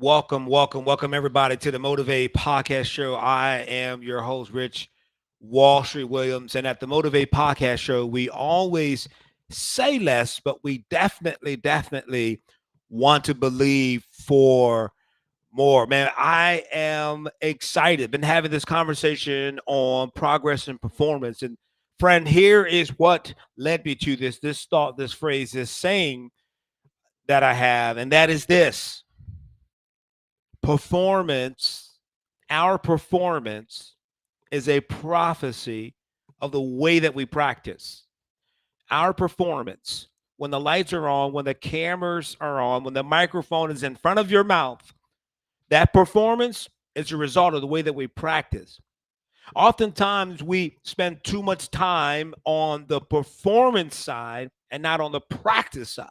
welcome everybody to the Motivate Podcast Show. I am your host, Rich Wall Street Williams. And at the Motivate Podcast Show, we always say less, but we definitely want to believe for more. Man, I am excited. Been having this conversation on progress and performance. And friend, here is what led me to this thought, this phrase, this saying that I have, and that is this: performance, our performance is a prophecy of the way that we practice. Our performance, when the lights are on, when the cameras are on, when the microphone is in front of your mouth, that performance is a result of the way that we practice. Oftentimes, we spend too much time on the performance side and not on the practice side.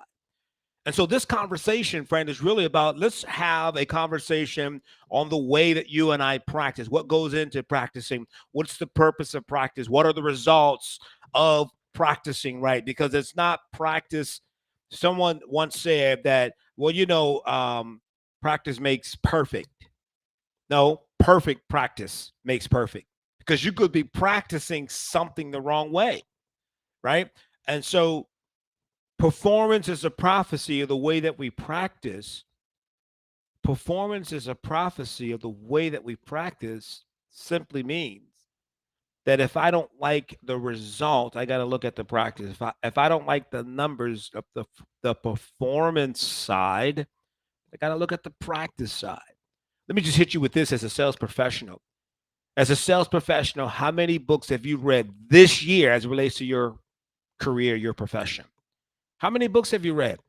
And so this conversation, friend, is really about, let's have a conversation on the way that you and I practice. What goes into practicing? What's the purpose of practice? What are the results of practicing, right? Because it's not practice. Someone once said that, well, practice makes perfect. No, perfect practice makes perfect, because you could be practicing something the wrong way, right? And so performance is a prophecy of the way that we practice. Performance is a prophecy of the way that we practice simply means that if I don't like the result, I got to look at the practice. If I don't like the numbers of the performance side, I got to look at the practice side. Let me just hit you with this as a sales professional. As a sales professional, how many books have you read this year as it relates to your career, your profession? How many books have you read?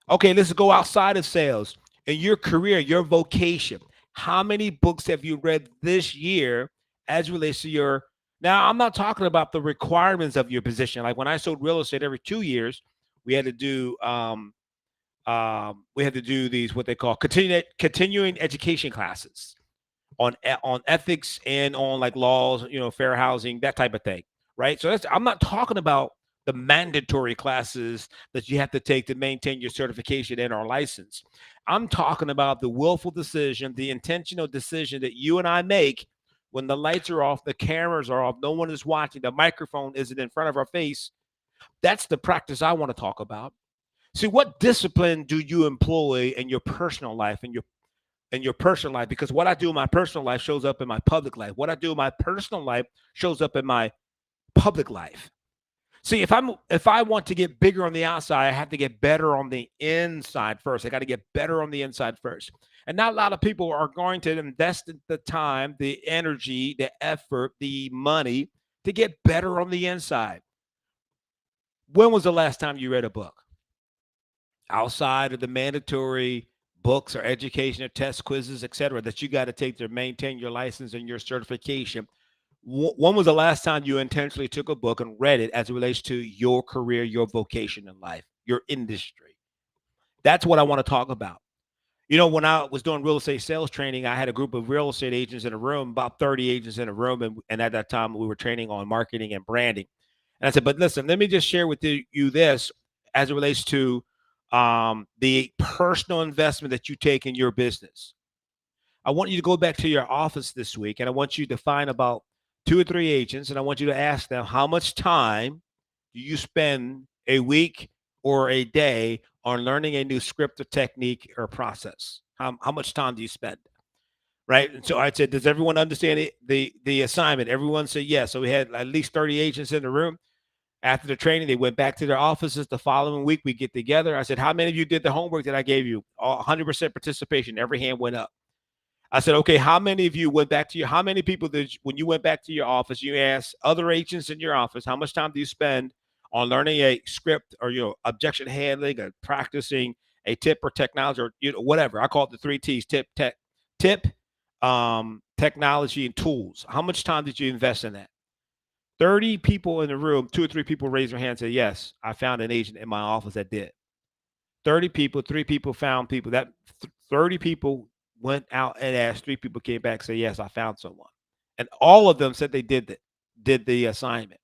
Okay, let's go outside of sales. In your career, your vocation, how many books have you read this year as it relates to your? Now, I'm not talking about the requirements of your position. Like when I sold real estate every 2 years, we had to do these what they call continuing education classes on ethics and on like laws, fair housing, that type of thing, right? So I'm not talking about the mandatory classes that you have to take to maintain your certification and our license. I'm talking about the willful decision, the intentional decision that you and I make when the lights are off, the cameras are off, no one is watching, the microphone isn't in front of our face. That's the practice I want to talk about. See, what discipline do you employ in your personal life, in your personal life? Because what I do in my personal life shows up in my public life. What I do in my personal life shows up in my public life. See, if I want to get bigger on the outside, I have to get better on the inside first. I got to get better on the inside first. And not a lot of people are going to invest the time, the energy, the effort, the money to get better on the inside. When was the last time you read a book? Outside of the mandatory books or education or test quizzes, et cetera, that you got to take to maintain your license and your certification. When was the last time you intentionally took a book and read it as it relates to your career, your vocation in life, your industry? That's what I want to talk about. When I was doing real estate sales training, I had a group of real estate agents in a room, about 30 agents in a room. And at that time, we were training on marketing and branding. And I said, but listen, let me just share with you this as it relates to the personal investment that you take in your business. I want you to go back to your office this week, and I want you to find about 2 or 3 agents, and I want you to ask them, how much time do you spend a week or a day on learning a new script or technique or process? How much time do you spend? Right. And so I said, does everyone understand the assignment? Everyone said yes. So we had at least 30 agents in the room. After the training, they went back to their offices the following week. We get together. I said, how many of you did the homework that I gave you? 100% participation. Every hand went up. I said, okay, how many of you went back to how many people did, when you went back to your office, you asked other agents in your office, how much time do you spend on learning a script or, objection handling or practicing a tip or technology or, whatever. I call it the 3 T's: tip, technology, and tools. How much time did you invest in that? 30 people in the room, 2 or 3 people raised their hand and said, yes, I found an agent in my office that did. 30 people, 3 people found people. That 30 people went out and asked, 3 people came back and said, yes, I found someone. And all of them said they did the assignment.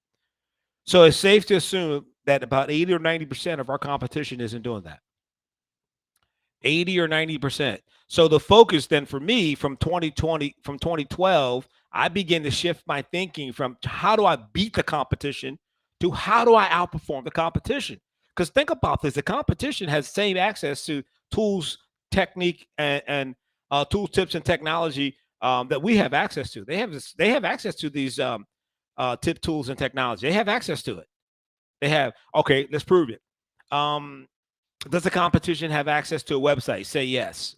So it's safe to assume that about 80 or 90% of our competition isn't doing that. 80 or 90%. So the focus then for me from 2020, from 2012, I began to shift my thinking from how do I beat the competition to how do I outperform the competition? Because think about this, the competition has same access to tools, technique, and tools, tips, and technology that we have access to. They have access to these tip tools and technology. They have access to it. They have, okay, let's prove it. Um, does the competition have access to a website? Say yes.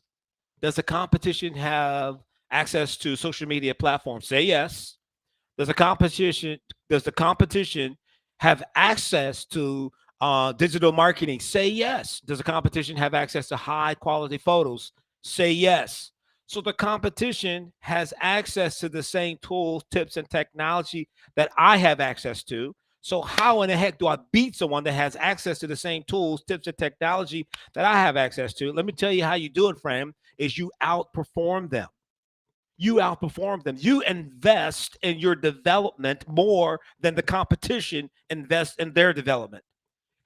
Does the competition have access to social media platforms? Say yes. Does the competition does the competition have access to digital marketing? Say yes. Does the competition have access to high quality photos? Say yes. So the competition has access to the same tools, tips, and technology that I have access to. So how in the heck do I beat someone that has access to the same tools, tips, and technology that I have access to? Let me tell you how you do it, friend, is you outperform them. You outperform them. You invest in your development more than the competition invests in their development.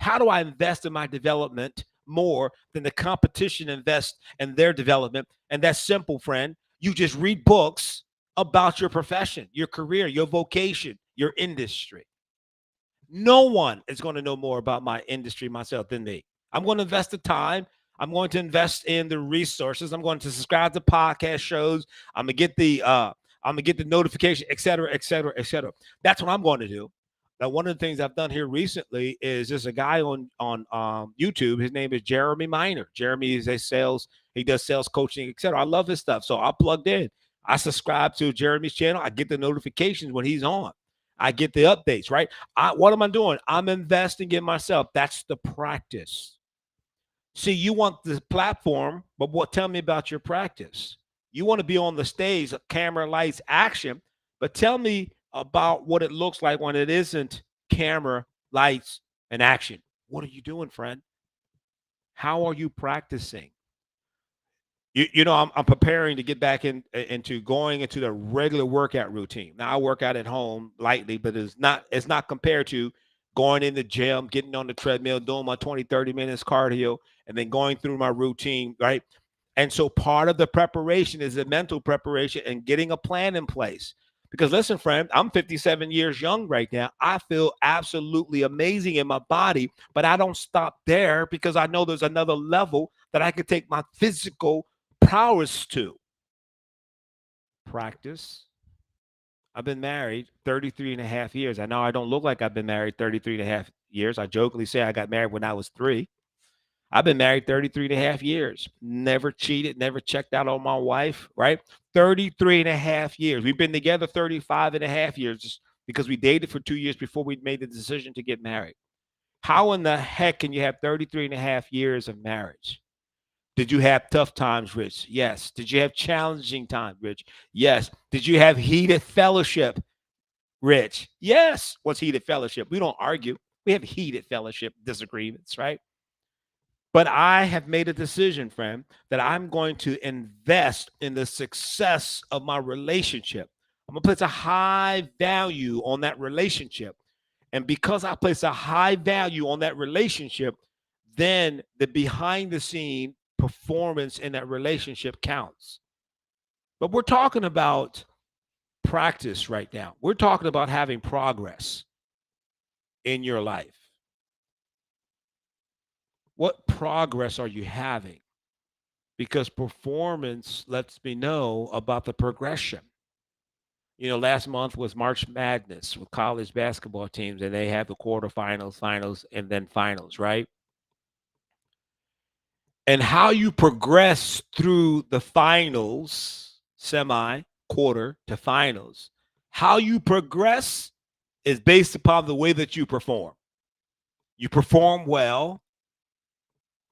How do I invest in my development more than the competition invests in their development? And that's simple, friend. You just read books about your profession, your career, your vocation, your industry. No one is going to know more about my industry myself than me. I'm going to invest the time. I'm going to invest in the resources. I'm going to subscribe to podcast shows. I'm gonna get the notification, et cetera, et cetera, et cetera. That's what I'm going to do. Now, one of the things I've done here recently is there's a guy on YouTube. His name is Jeremy Miner. Jeremy is a sales. He does sales coaching, et cetera. I love his stuff, so I plugged in. I subscribe to Jeremy's channel. I get the notifications when he's on. I get the updates, right? What am I doing? I'm investing in myself. That's the practice. See, you want the platform, but what? Tell me about your practice. You want to be on the stage, camera, lights, action, but tell me about what it looks like when it isn't camera, lights, and action. What are you doing, friend? How are you practicing? I'm preparing to get back into going into the regular workout routine. Now I work out at home lightly, but it's not compared to going in the gym, getting on the treadmill, doing my 20, 30 minutes cardio, and then going through my routine, right? And so part of the preparation is the mental preparation and getting a plan in place. Because listen, friend, I'm 57 years young right now. I feel absolutely amazing in my body, but I don't stop there because I know there's another level that I could take my physical prowess to. Practice. I've been married 33 and a half years. I know I don't look like I've been married 33 and a half years. I jokingly say I got married when I was 3. I've been married 33 and a half years. Never cheated, never checked out on my wife, right? 33 and a half years. We've been together 35 and a half years just because we dated for 2 years before we made the decision to get married. How in the heck can you have 33 and a half years of marriage? Did you have tough times, Rich? Yes. Did you have challenging times, Rich? Yes. Did you have heated fellowship, Rich? Yes. What's heated fellowship? We don't argue. We have heated fellowship disagreements, right? But I have made a decision, friend, that I'm going to invest in the success of my relationship. I'm going to place a high value on that relationship. And because I place a high value on that relationship, then the behind the scene performance in that relationship counts. But we're talking about practice right now. We're talking about having progress in your life. What progress are you having? Because performance lets me know about the progression. Last month was March Madness with college basketball teams, and they have the quarterfinals, finals, and then finals, right? And how you progress through the finals, semi, quarter to finals, how you progress is based upon the way that you perform. You perform well,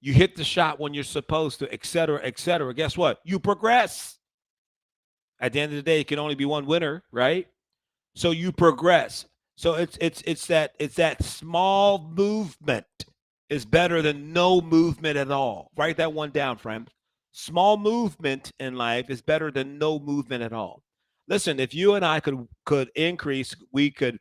you hit the shot when you're supposed to, et cetera, et cetera. Guess what? You progress. At the end of the day, it can only be one winner, right? So you progress. So it's that small movement is better than no movement at all. Write that one down, friend. Small movement in life is better than no movement at all. Listen, if you and I could increase, we could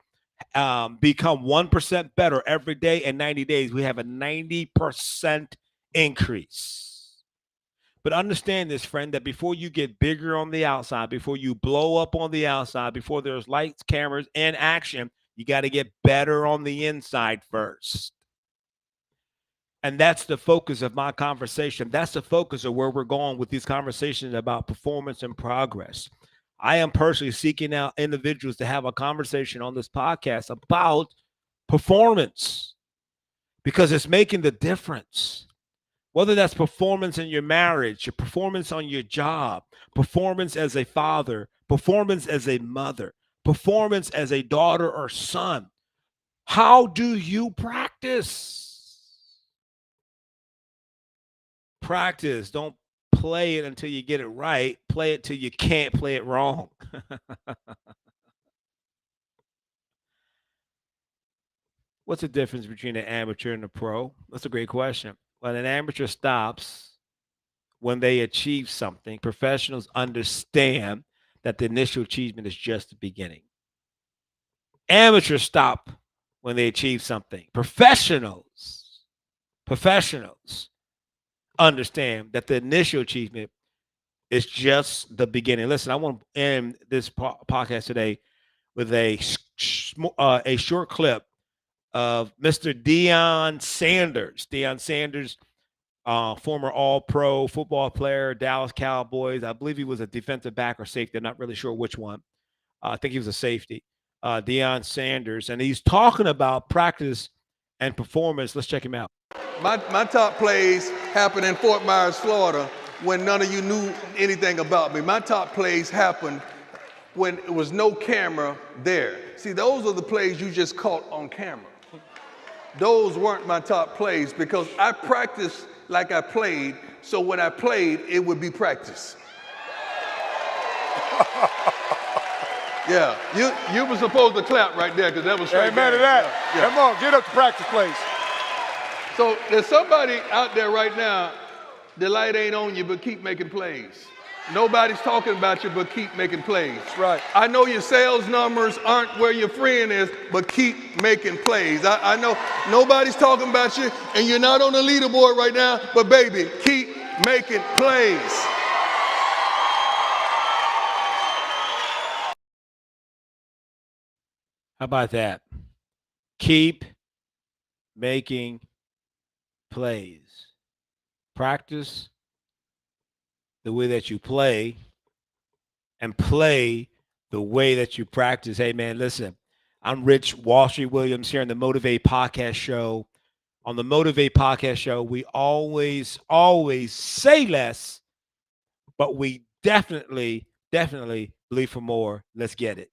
become 1% better every day in 90 days. We have a 90% increase. But understand this, friend, that before you get bigger on the outside, before you blow up on the outside, before there's lights, cameras, and action, you got to get better on the inside first. And that's the focus of my conversation. That's the focus of where we're going with these conversations about performance and progress. I am personally seeking out individuals to have a conversation on this podcast about performance because it's making the difference. Whether that's performance in your marriage, your performance on your job, performance as a father, performance as a mother, performance as a daughter or son. How do you practice? Practice. Don't play it until you get it right. Play it till you can't play it wrong. What's the difference between an amateur and a pro? That's a great question. When an amateur stops when they achieve something, professionals understand that the initial achievement is just the beginning. Amateurs stop when they achieve something. Professionals understand that the initial achievement is just the beginning. Listen, I want to end this podcast today with a short clip of Mr. Deion Sanders. Deion Sanders, former All-Pro football player, Dallas Cowboys. I believe he was a defensive back or safety. I'm not really sure which one. I think he was a safety. Deion Sanders, and he's talking about practice and performance. Let's check him out. My top plays happened in Fort Myers, Florida, when none of you knew anything about me. My top plays happened when there was no camera there. See, those are the plays you just caught on camera. Those weren't my top plays because I practiced like I played, so when I played, it would be practice. Yeah, you were supposed to clap right there because that was straight. Amen to that. Yeah. Come on, get up to practice, please. So there's somebody out there right now, the light ain't on you, but keep making plays. Nobody's talking about you, but keep making plays. That's right. I know your sales numbers aren't where your friend is, but keep making plays. I know nobody's talking about you, and you're not on the leaderboard right now, but baby, keep making plays. How about that? Keep making plays. Practice the way that you play and play the way that you practice. Hey, man, listen, I'm Rich Wall Street Williams here on the Motivate Podcast Show. On the Motivate Podcast Show, we always say less, but we definitely believe for more. Let's get it.